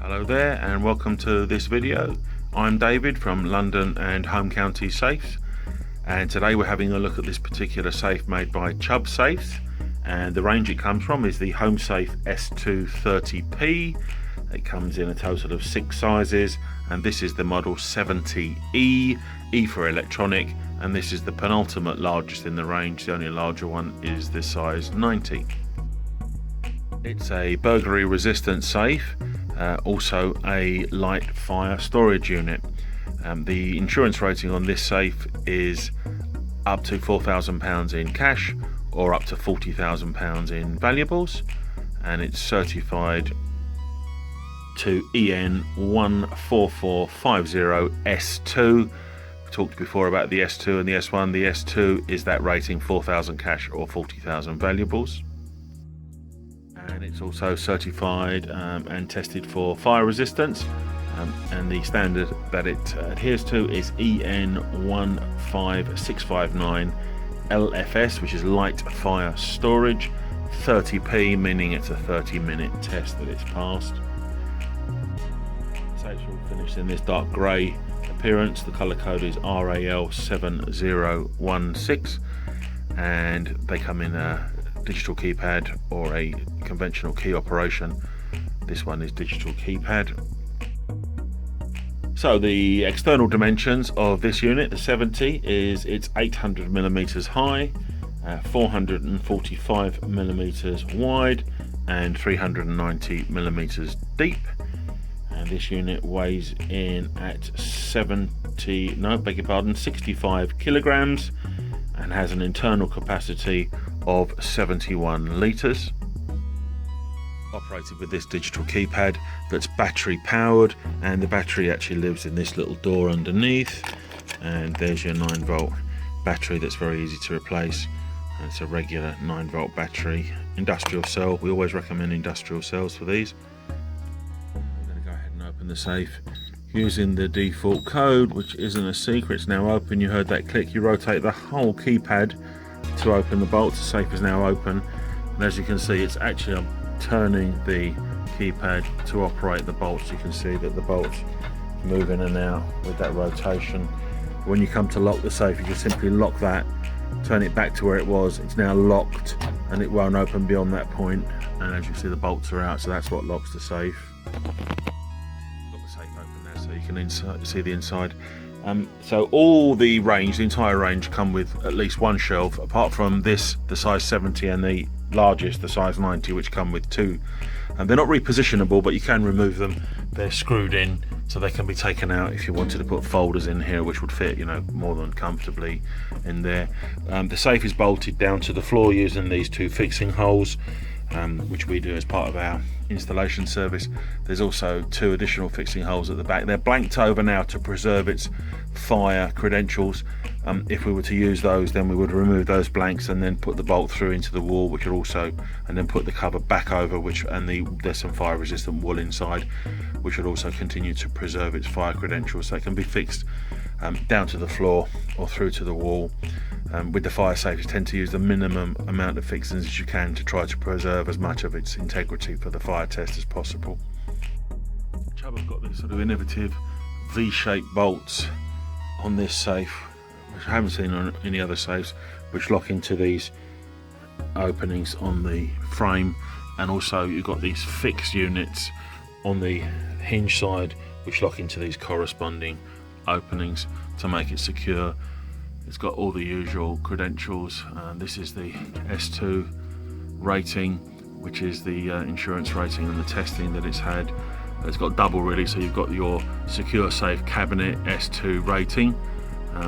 Hello there and welcome to this video. I'm David from London and Home County Safes, and today we're having a look at this particular safe made by Chubbsafes, and the range it comes from is the Homesafe S230P. It comes in a total of 6 sizes, and this is the model 70E, E for electronic, and this is the penultimate largest in the range. The only larger one is the size 90. It's a burglary resistant safe, also a light fire storage unit. The insurance rating on this safe is up to £4,000 in cash or up to £40,000 in valuables, and it's certified to EN 14450S2. We talked before about the S2 and the S1. The S2 is that rating, 4,000 cash or 40,000 valuables. And it's also certified and tested for fire resistance, and the standard that it adheres to is EN 15659 LFS, which is light fire storage, 30p, meaning it's a 30-minute test that it's passed. So it's all finished in this dark grey appearance. The colour code is RAL7016, and they come in a digital keypad or a conventional key operation. This one is digital keypad. So the external dimensions of this unit, the 70, is it's 800mm high, 445mm wide, and 390mm deep. And this unit weighs in at 65 kilograms and has an internal capacity of 71 litres. Operated with this digital keypad that's battery powered, and the battery actually lives in this little door underneath, and there's your 9-volt battery that's very easy to replace, and it's a regular 9-volt battery, industrial cell. We always recommend industrial cells for these. I'm going to go ahead and open the safe using the default code, which isn't a secret. It's now open. You heard that click. You rotate the whole keypad to open the bolt. The safe is now open, and as you can see, it's actually, I'm turning the keypad to operate the bolts. You can see that the bolts move in and out with that rotation. When you come to lock the safe, you just simply lock that, turn it back to where it was. It's now locked and it won't open beyond that point, and as you see, the bolts are out, so that's what locks the safe. Got the safe open now so you can see the inside. So all the range, the entire range, come with at least one shelf, apart from this, the size 70, and the largest, the size 90, which come with 2. And they're not repositionable, but you can remove them. They're screwed in, so they can be taken out if you wanted to put folders in here, which would fit, more than comfortably in there. The safe is bolted down to the floor using these 2 fixing holes, which we do as part of our installation service. There's also 2 additional fixing holes at the back. They're blanked over now to preserve its fire credentials. If we were to use those, then we would remove those blanks and then put the bolt through into the wall, which would also, and then put the cover back over, there's some fire resistant wool inside, which would also continue to preserve its fire credentials. So it can be fixed down to the floor or through to the wall. With the fire safes, tend to use the minimum amount of fixings as you can to try to preserve as much of its integrity for the fire test as possible. Chubb have got these sort of innovative V-shaped bolts on this safe, which I haven't seen on any other safes, which lock into these openings on the frame, and also you've got these fixed units on the hinge side which lock into these corresponding openings to make it secure. It's got all the usual credentials. This is the S2 rating, which is the insurance rating and the testing that it's had. It's got double, really, so you've got your secure safe cabinet S2 rating,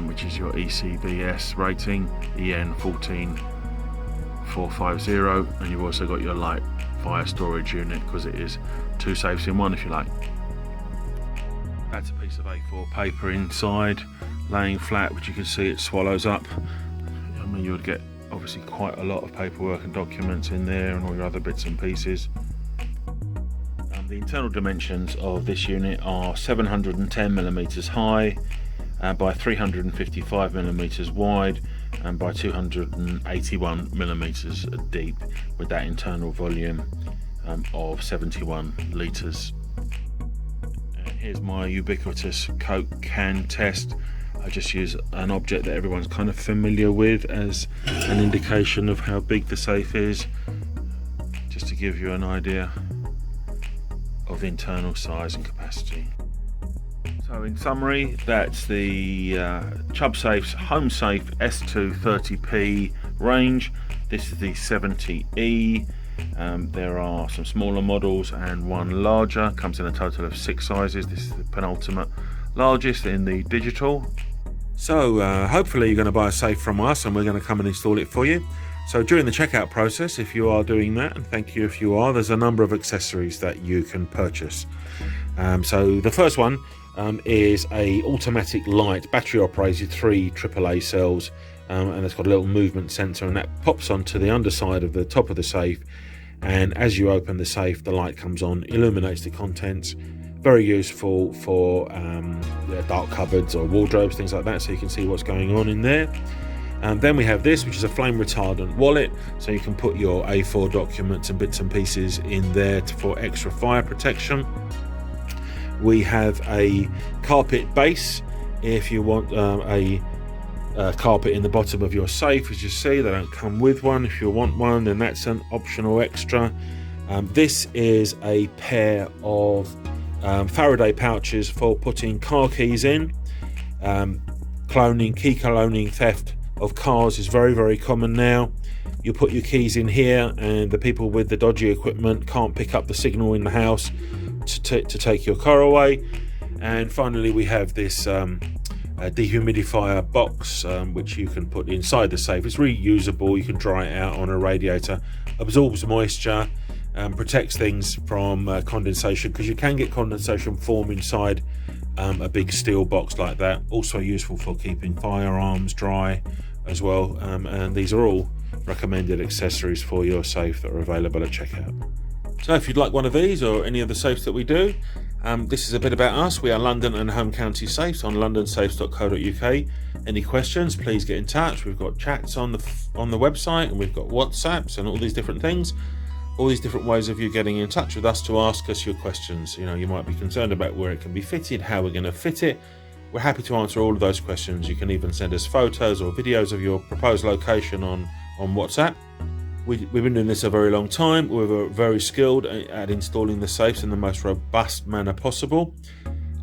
which is your ECB-S rating, EN 14450, and you've also got your light fire storage unit, because it is 2 safes in one, if you like. That's a piece of A4 paper inside, laying flat, which you can see it swallows up. I mean, you would get obviously quite a lot of paperwork and documents in there, and all your other bits and pieces. The internal dimensions of this unit are 710mm high, by 355mm wide, and by 281mm deep, with that internal volume of 71 litres. Here's my ubiquitous Coke can test. I just use an object that everyone's kind of familiar with as an indication of how big the safe is, just to give you an idea of the internal size and capacity. So in summary, that's the Chubbsafes Homesafe S2 30p range. This is the 70E. There are some smaller models and one larger. Comes in a total of 6 sizes. This is the penultimate largest in the digital. So hopefully you're going to buy a safe from us and we're going to come and install it for you. So during the checkout process, if you are doing that, and thank you if you are, there's a number of accessories that you can purchase. So the first one is a automatic light, battery operated, 3 AAA cells, and it's got a little movement sensor, and that pops onto the underside of the top of the safe, and as you open the safe the light comes on, illuminates the contents. Very useful for dark cupboards or wardrobes, things like that, so you can see what's going on in there. Then we have this, which is a flame retardant wallet, so you can put your A4 documents and bits and pieces in there for extra fire protection. We have a carpet base if you want a carpet in the bottom of your safe. As you see, they don't come with one. If you want one, then that's an optional extra. This is a pair of Faraday pouches for putting car keys in. Key cloning theft of cars is very, very common now. You put your keys in here and the people with the dodgy equipment can't pick up the signal in the house to take your car away. And finally we have this dehumidifier box, which you can put inside the safe. It's reusable, you can dry it out on a radiator, absorbs moisture, protects things from condensation, because you can get condensation form inside a big steel box like that. Also useful for keeping firearms dry as well, and these are all recommended accessories for your safe that are available at checkout. So if you'd like one of these or any of the safes that we do, this is a bit about us. We are London and Home County Safes on londonsafes.co.uk. Any questions, please get in touch. We've got chats on the website, and we've got WhatsApps and all these different things, all these different ways of you getting in touch with us to ask us your questions. You know, you might be concerned about where it can be fitted, how we're going to fit it. We're happy to answer all of those questions. You can even send us photos or videos of your proposed location on WhatsApp. We've been doing this a very long time. We're very skilled at installing the safes in the most robust manner possible.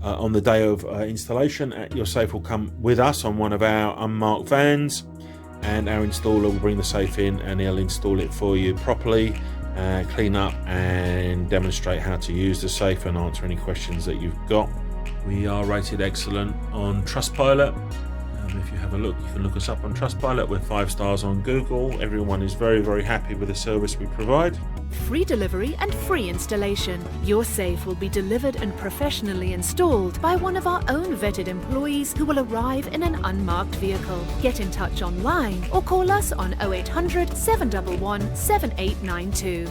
On the day of installation, your safe will come with us on one of our unmarked vans, and our installer will bring the safe in and he'll install it for you properly, clean up and demonstrate how to use the safe and answer any questions that you've got. We are rated excellent on Trustpilot. If you have a look, you can look us up on Trustpilot. We're 5 stars on Google. Everyone is very, very happy with the service we provide. Free delivery and free installation. Your safe will be delivered and professionally installed by one of our own vetted employees who will arrive in an unmarked vehicle. Get in touch online or call us on 0800 711 7892.